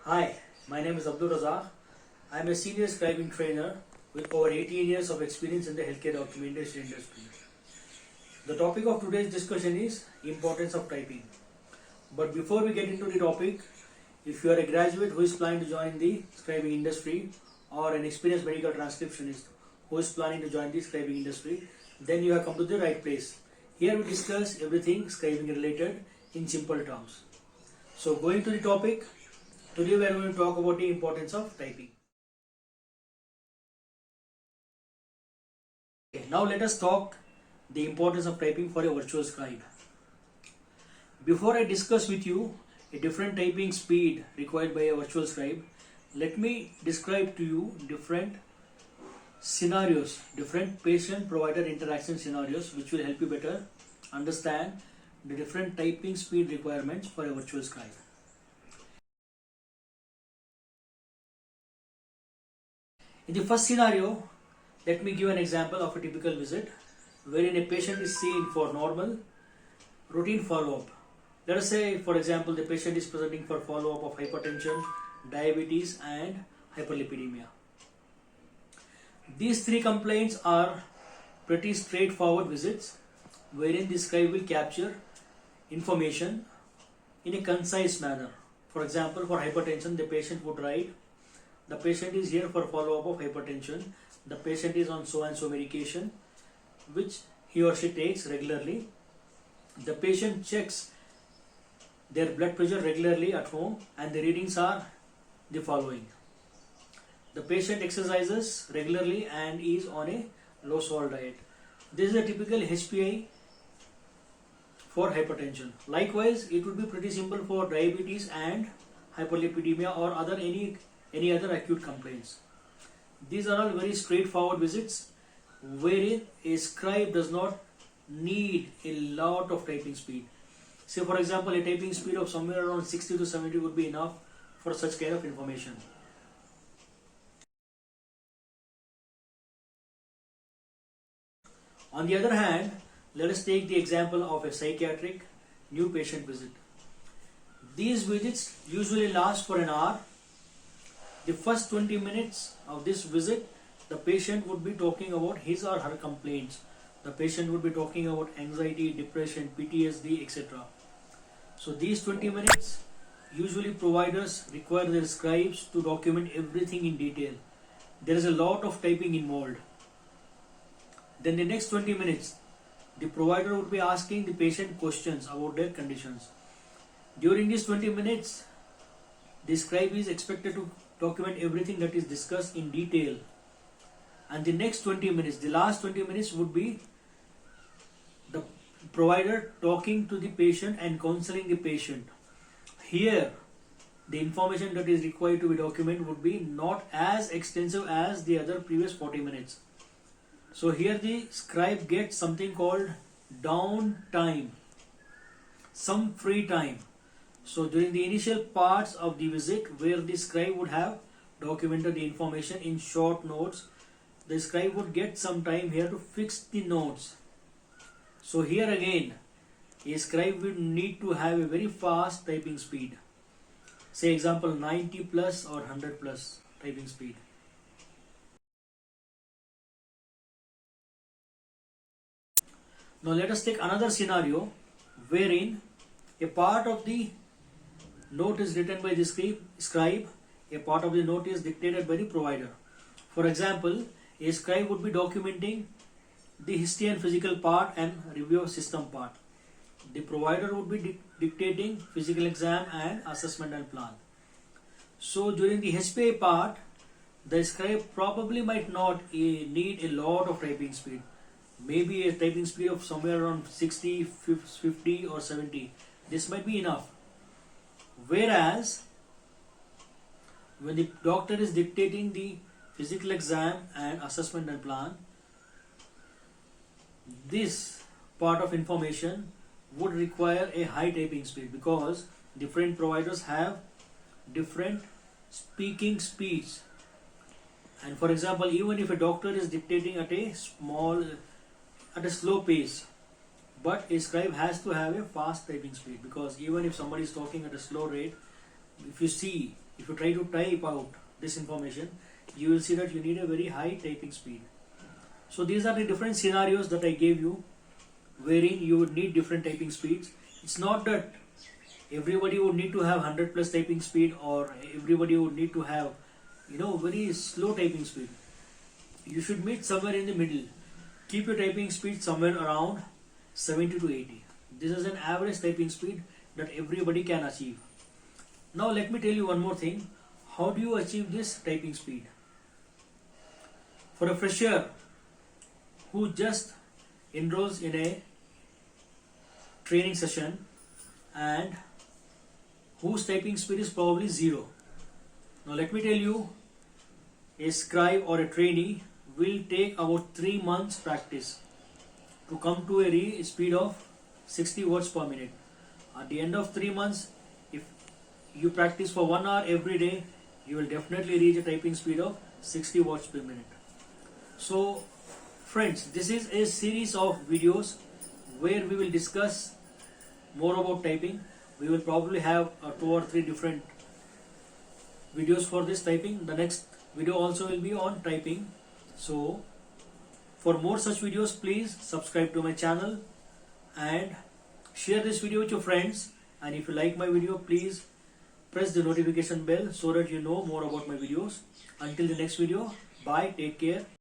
Hi, my name is Abdul Razak. I am a senior scribing trainer with over 18 years of experience in the healthcare documentation industry. The topic of today's discussion is importance of typing. But before we get into the topic, if you are a graduate who is planning to join the scribing industry or an experienced medical transcriptionist who is planning to join the scribing industry, then you have come to the right place. Here we discuss everything scribing related in simple terms. So going to the topic, today we are going to talk about the importance of typing. Okay, now let us talk the importance of typing for a virtual scribe. Before I discuss with you a different typing speed required by a virtual scribe, let me describe to you different scenarios, different patient-provider interaction scenarios which will help you better understand the different typing speed requirements for a virtual scribe. In the first scenario, let me give an example of a typical visit wherein a patient is seen for normal routine follow-up. Let us say, for example, the patient is presenting for follow-up of hypertension, diabetes and hyperlipidemia. These three complaints are pretty straightforward visits wherein the scribe will capture information in a concise manner. For example, for hypertension, the patient would write, the patient is here for follow-up of hypertension. The patient is on so and so medication which he or she takes regularly. The patient checks their blood pressure regularly at home and the readings are the following. The patient exercises regularly and is on a low salt diet. This is a typical HPI for hypertension. Likewise, it would be pretty simple for diabetes and hyperlipidemia or any other acute complaints. These are all very straightforward visits wherein a scribe does not need a lot of typing speed. Say for example, a typing speed of somewhere around 60 to 70 would be enough for such kind of information. On the other hand, let us take the example of a psychiatric new patient visit. These visits usually last for an hour. The first 20 minutes of this visit, the patient would be talking about his or her complaints. The patient would be talking about anxiety, depression, PTSD, etc. So these 20 minutes, usually providers require their scribes to document everything in detail. There is a lot of typing involved. Then the next 20 minutes, the provider would be asking the patient questions about their conditions. During these 20 minutes, the scribe is expected to document everything that is discussed in detail. And the next 20 minutes, the last 20 minutes would be the provider talking to the patient and counseling the patient. Here, the information that is required to be documented would be not as extensive as the other previous 40 minutes. So here the scribe gets something called downtime, some free time. So during the initial parts of the visit where the scribe would have documented the information in short notes, the scribe would get some time here to fix the notes. So here again, a scribe would need to have a very fast typing speed. Say example 90 plus or 100 plus typing speed. Now let us take another scenario wherein a part of the note is written by the scribe, a part of the note is dictated by the provider. For example, a scribe would be documenting the history and physical part and review system part. The provider would be dictating physical exam and assessment and plan. So during the HPA part, the scribe probably might not need a lot of typing speed. Maybe a typing speed of somewhere around 60, 50 or 70. This might be enough. Whereas, when the doctor is dictating the physical exam and assessment and plan, this part of information would require a high typing speed because different providers have different speaking speeds. And for example, even if a doctor is dictating at a slow pace, but a scribe has to have a fast typing speed because even if somebody is talking at a slow rate, if you see if you try to type out this information, you will see that you need a very high typing speed. So these are the different scenarios that I gave you, wherein you would need different typing speeds. It's not that everybody would need to have 100 plus typing speed, or everybody would need to have very slow typing speed. You should meet somewhere in the middle. Keep your typing speed somewhere around 70 to 80. This is an average typing speed that everybody can achieve. Now let me tell you one more thing. How do you achieve this typing speed? For a fresher who just enrolls in a training session and whose typing speed is probably 0. Now let me tell you, a scribe or a trainee will take about 3 months practice to come to a speed of 60 words per minute. At the end of 3 months, if you practice for 1 hour every day, you will definitely reach a typing speed of 60 words per minute. So friends, this is a series of videos where we will discuss more about typing. We will probably have 2 or 3 different videos for this typing. The next video also will be on typing. So for more such videos, please subscribe to my channel and share this video with your friends. And if you like my video, please press the notification bell so that you know more about my videos. Until the next video, bye, take care.